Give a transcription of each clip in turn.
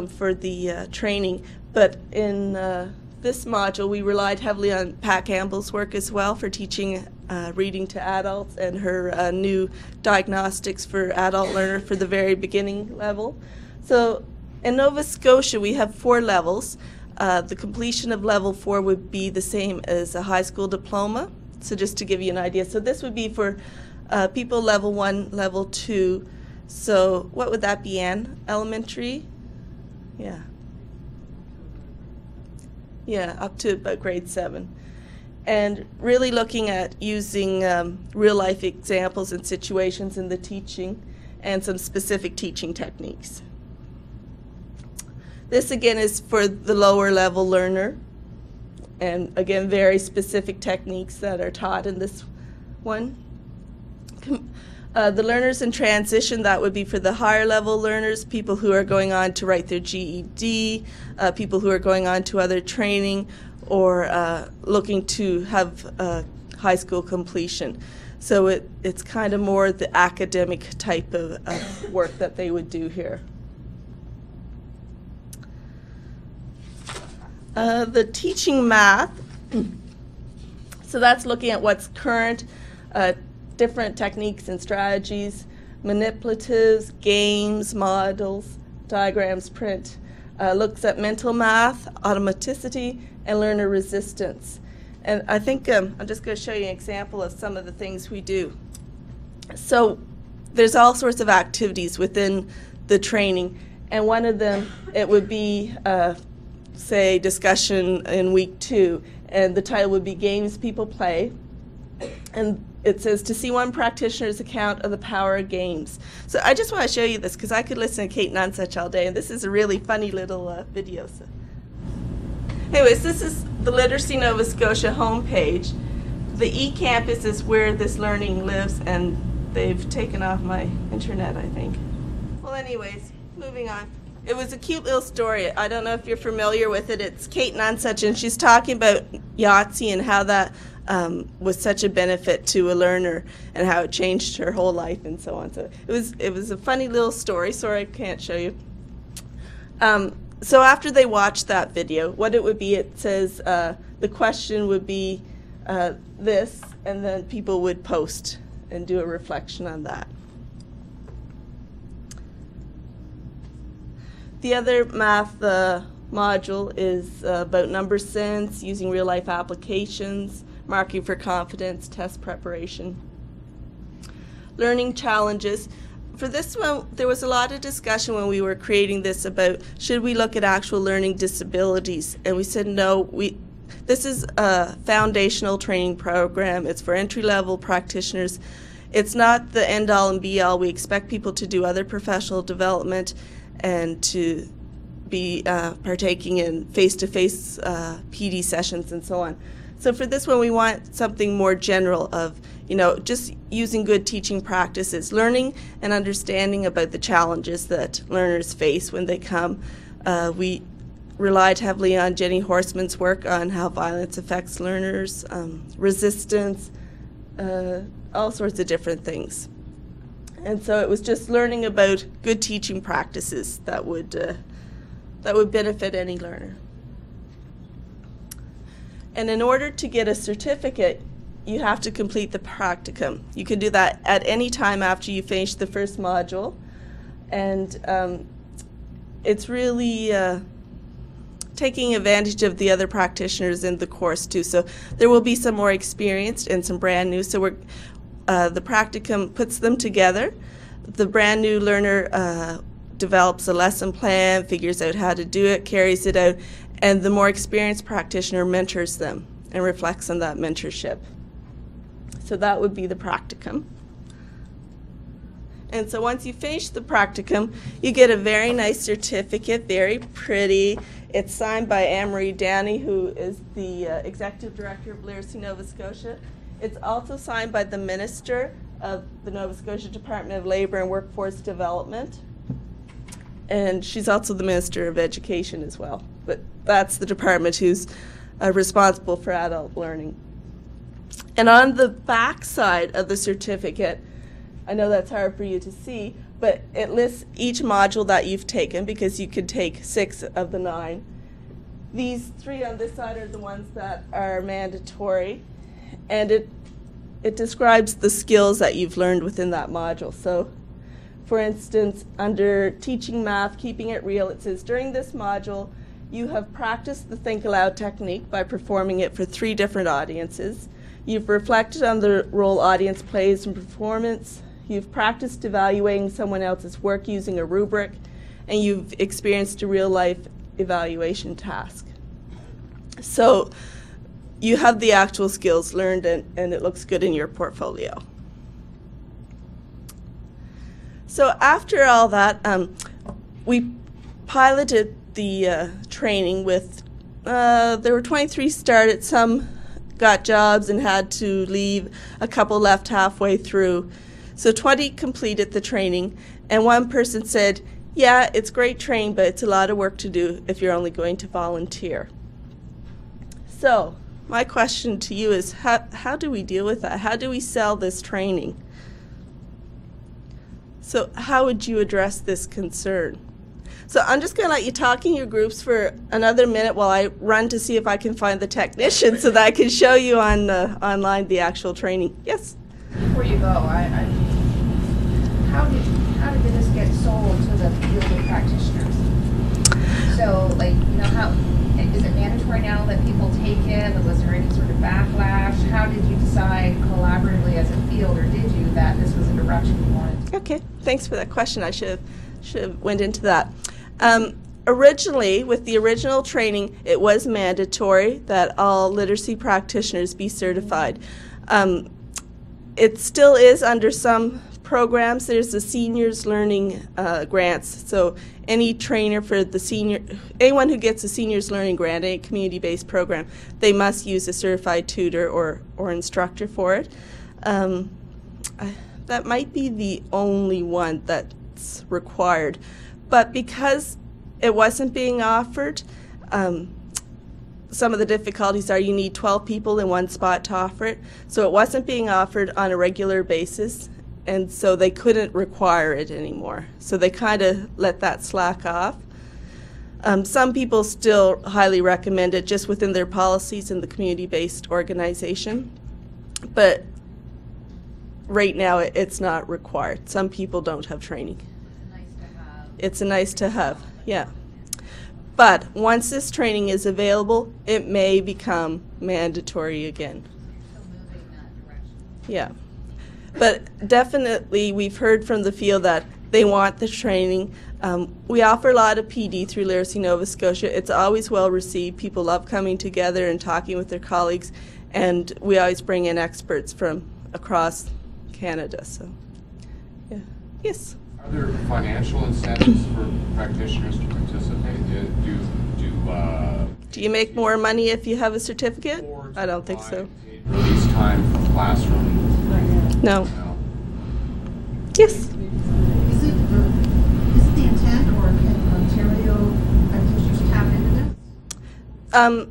for the training, but in this module we relied heavily on Pat Campbell's work as well for teaching reading to adults, and her new diagnostics for adult learner for the very beginning level. So in Nova Scotia we have 4 levels. The completion of level 4 would be the same as a high school diploma. So just to give you an idea, so this would be for people level 1, level 2. So what would that be, Anne? Elementary? Yeah. Yeah, up to about grade 7. And really looking at using real-life examples and situations in the teaching and some specific teaching techniques. This again is for the lower level learner, and again very specific techniques that are taught in this one. The learners in transition, that would be for the higher level learners, people who are going on to write their GED, people who are going on to other training, or looking to have high school completion. So it's kind of more the academic type of work that they would do here. The teaching math, so that's looking at what's current, different techniques and strategies, manipulatives, games, models, diagrams, print, looks at mental math, automaticity, and learner resistance. And I think I'm just going to show you an example of some of the things we do. So there's all sorts of activities within the training, and one of them, it would be say discussion in week 2, and the title would be Games People Play, and it says to see one practitioner's account of the power of games. So I just want to show you this because I could listen to Kate Nunsuch all day, and this is a really funny little video. So anyways, this is the Literacy Nova Scotia homepage. The eCampus is where this learning lives, and they've taken off my internet, I think. Well, anyways, moving on. It was a cute little story. I don't know if you're familiar with it. It's Kate Nunsuch, and she's talking about Yahtzee and how that was such a benefit to a learner and how it changed her whole life and so on. So it was a funny little story. Sorry I can't show you. So after they watched that video, what it would be, it says the question would be this, and then people would post and do a reflection on that. The other math module is about number sense, using real-life applications, marking for confidence, test preparation. Learning challenges. For this one, there was a lot of discussion when we were creating this about should we look at actual learning disabilities, and we said no. This is a foundational training program. It's for entry-level practitioners. It's not the end-all and be-all. We expect people to do other professional development and to be partaking in face-to-face PD sessions and so on. So for this one, we want something more general of, just using good teaching practices, learning and understanding about the challenges that learners face when they come. We relied heavily on Jenny Horstman's work on how violence affects learners, resistance, all sorts of different things. And so it was just learning about good teaching practices that would benefit any learner. And in order to get a certificate, you have to complete the practicum. You can do that at any time after you finish the first module. And it's really taking advantage of the other practitioners in the course too. So there will be some more experienced and some brand new. So the practicum puts them together. The brand new learner develops a lesson plan, figures out how to do it, carries it out, and the more experienced practitioner mentors them and reflects on that mentorship. So that would be the practicum. And so once you finish the practicum, you get a very nice certificate, very pretty. It's signed by Anne-Marie Downey, who is the Executive Director of Literacy Nova Scotia. It's also signed by the Minister of the Nova Scotia Department of Labour and Workforce Development. And she's also the Minister of Education as well. But that's the department who's responsible for adult learning. And on the back side of the certificate, I know that's hard for you to see, but it lists each module that you've taken, because you could take 6 of the 9. These 3 on this side are the ones that are mandatory, and it describes the skills that you've learned within that module. So, for instance, under teaching math, keeping it real, it says, during this module, you have practiced the think aloud technique by performing it for 3 different audiences. You've reflected on the role audience plays in performance. You've practiced evaluating someone else's work using a rubric, and you've experienced a real-life evaluation task. So you have the actual skills learned, and it looks good in your portfolio. So after all that, we piloted the training with, there were 23 started, some got jobs and had to leave, a couple left halfway through. So 20 completed the training, and one person said, yeah, it's great training, but it's a lot of work to do if you're only going to volunteer. So my question to you is, how do we deal with that? How do we sell this training? So how would you address this concern? So I'm just going to let you talk in your groups for another minute while I run to see if I can find the technician so that I can show you on online the actual training. Yes? Before you go, how did this get sold to the field of practitioners? So, like, you know, how is it mandatory now that people take it? Was there any sort of backlash? How did you decide collaboratively as a field, or did you, that this was a direction you wanted? Okay, thanks for that question. I should have went into that. Originally, with the original training, it was mandatory that all literacy practitioners be certified. It still is under some programs. There's the seniors learning grants. So any trainer for the anyone who gets a seniors learning grant, any community-based program, they must use a certified tutor or instructor for it. That might be the only one that's required. But because it wasn't being offered, some of the difficulties are you need 12 people in one spot to offer it. So it wasn't being offered on a regular basis, and so they couldn't require it anymore. So they kind of let that slack off. Some people still highly recommend it just within their policies in the community-based organization. But right now it's not required. Some people don't have training. It's a nice to have, yeah. But once this training is available, it may become mandatory again. So moving in that direction. Yeah. But definitely we've heard from the field that they want the training. We offer a lot of PD through Literacy Nova Scotia. It's always well received. People love coming together and talking with their colleagues, and we always bring in experts from across Canada. So, yeah. Yes? Are there financial incentives for practitioners to participate? Do you make more money if you have a certificate? I don't think so. Release time from classroom? No. Yes? Is it the intent, or can Ontario practitioners tap into this?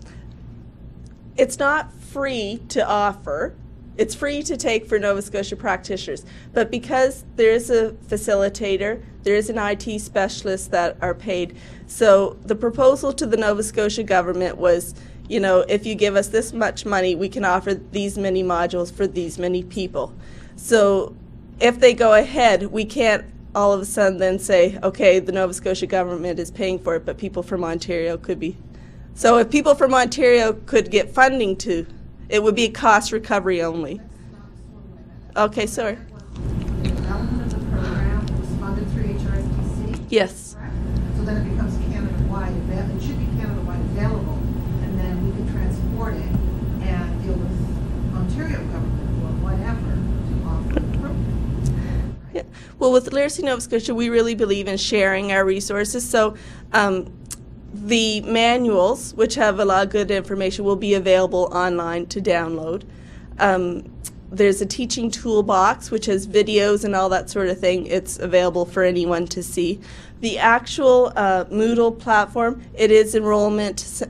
It's not free to offer. It's free to take for Nova Scotia practitioners, but because there is a facilitator, there is an IT specialist that are paid. So the proposal to the Nova Scotia government was, you know, if you give us this much money, we can offer these many modules for these many people. So if they go ahead, we can't all of a sudden then say, okay, the Nova Scotia government is paying for it, but people from Ontario could be. So if people from Ontario could get funding to, it would be cost recovery only. Okay, sorry. The development of the program was funded through HRSDC? Yes. Correct? So then it becomes Canada-wide, it should be Canada-wide available, and then we can transport it and deal with Ontario government or whatever to offer the program. Right? Yeah. Well, with Literacy Nova Scotia, we really believe in sharing our resources. So the manuals, which have a lot of good information, will be available online to download. There's a teaching toolbox, which has videos and all that sort of thing. It's available for anyone to see. The actual Moodle platform, it is enrollment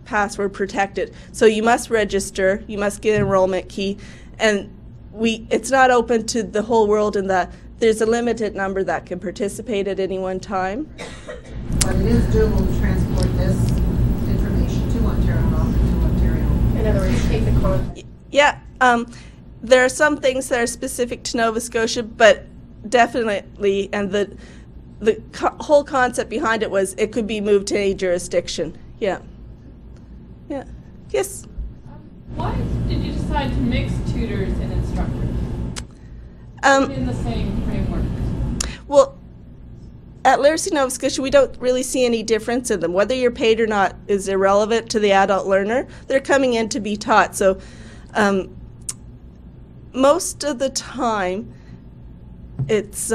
password protected. So you must register, you must get an enrollment key, and it's not open to the whole world in that there's a limited number that can participate at any one time. But it is doable to transport this information to Ontario and offer to Ontario. In other words, take the content. Yeah, there are some things that are specific to Nova Scotia, but definitely, and the whole concept behind it was it could be moved to any jurisdiction. Yeah. Yeah. Yes. Why did you decide to mix tutors and instructors in the same framework? Well, at Literacy Nova Scotia, we don't really see any difference in them. Whether you're paid or not is irrelevant to the adult learner. They're coming in to be taught. So most of the time, it's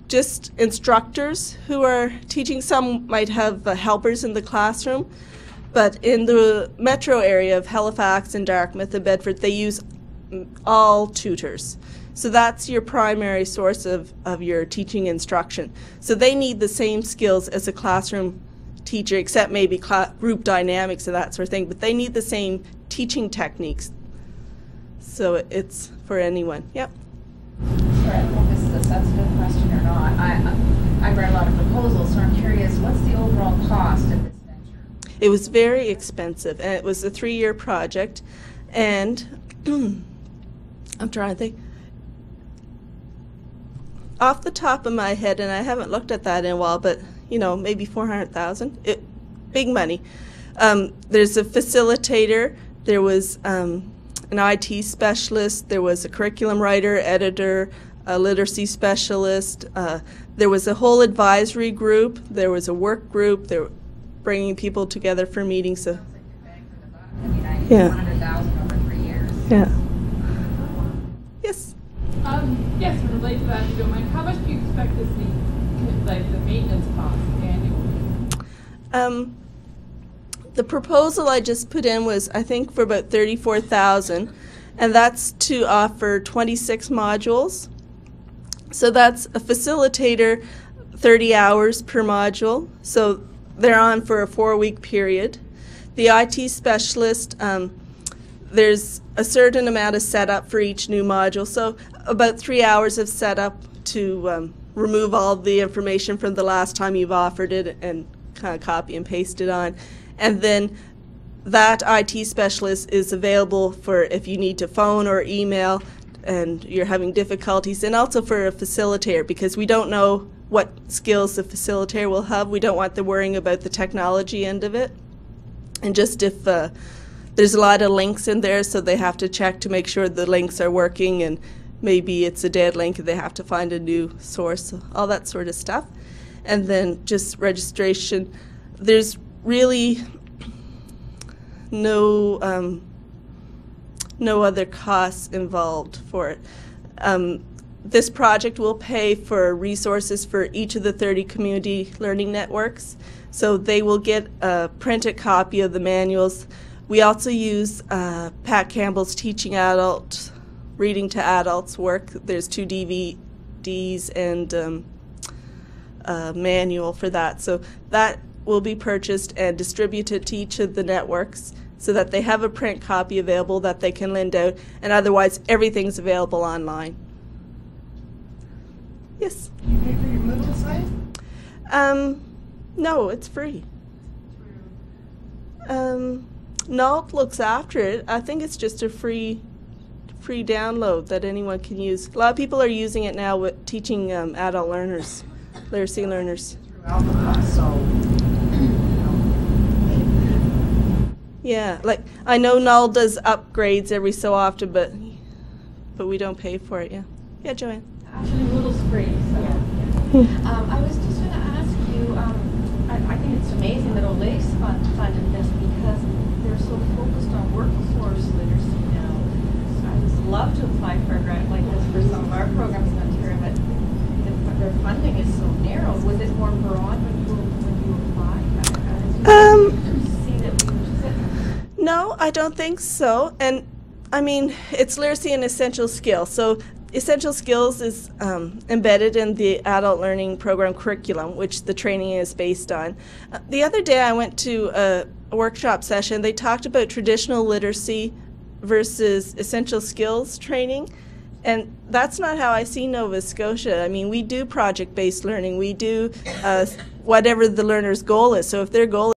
just instructors who are teaching. Some might have helpers in the classroom. But in the metro area of Halifax and Dartmouth and Bedford, they use all tutors. So that's your primary source of your teaching instruction. So they need the same skills as a classroom teacher, except maybe group dynamics and that sort of thing, but they need the same teaching techniques. So it's for anyone. Yep. Sorry, I don't know if this is a sensitive question or not. I read a lot of proposals, so I'm curious, what's the overall cost of this venture? It was very expensive, and it was a 3-year project, and I'm trying to think. Off the top of my head, and I haven't looked at that in a while, but maybe 400,000. Big money. There's a facilitator. There was an IT specialist. There was a curriculum writer, editor, a literacy specialist. There was a whole advisory group. There was a work group. They were bringing people together for meetings. So. Sounds like the bang for the buck. I mean, Yeah. 100,000 over 3 years. Yeah. Yes. Yes, to relate to that, if you don't mind, how much do you expect to see, like, the maintenance costs annually? The proposal I just put in was, I think, for about $34,000, and that's to offer 26 modules. So that's a facilitator, 30 hours per module. So they're on for a 4-week period. The IT specialist, there's a certain amount of setup for each new module. So about 3 hours of setup to remove all the information from the last time you've offered it and kind of copy and paste it on. And then that IT specialist is available for if you need to phone or email and you're having difficulties, and also for a facilitator, because we don't know what skills the facilitator will have. We don't want them worrying about the technology end of it. And just if there's a lot of links in there, so they have to check to make sure the links are working, and maybe it's a dead link and they have to find a new source, all that sort of stuff. And then just registration. There's really no other costs involved for it. This project will pay for resources for each of the 30 community learning networks. So they will get a printed copy of the manuals. We also use Pat Campbell's Teaching Adults, Reading to Adults work. There's 2 DVDs and a manual for that. So that will be purchased and distributed to each of the networks so that they have a print copy available that they can lend out, and otherwise everything's available online. Yes? Do you pay for your Moodle site? No, it's free. NALT looks after it. I think it's just a free download that anyone can use. A lot of people are using it now with teaching adult learners, literacy learners. Through Alpha, so, Yeah, like I know NALT does upgrades every so often, but we don't pay for it. Yeah, yeah, Joanne. Actually, Moodle's free, so. I was just going to ask you, I think it's amazing that Olay's funded this because they're so focused on workforce literacy now. So I would love to apply for a grant like this for some of our programs in Ontario, but their funding is so narrow. Was it more broad when you applied? No, I don't think so. And I mean, it's literacy and essential skills. So essential skills is embedded in the adult learning program curriculum, which the training is based on. The other day I went to a workshop session. They talked about traditional literacy versus essential skills training. And that's not how I see Nova Scotia. I mean, we do project-based learning. We do whatever the learner's goal is. So if their goal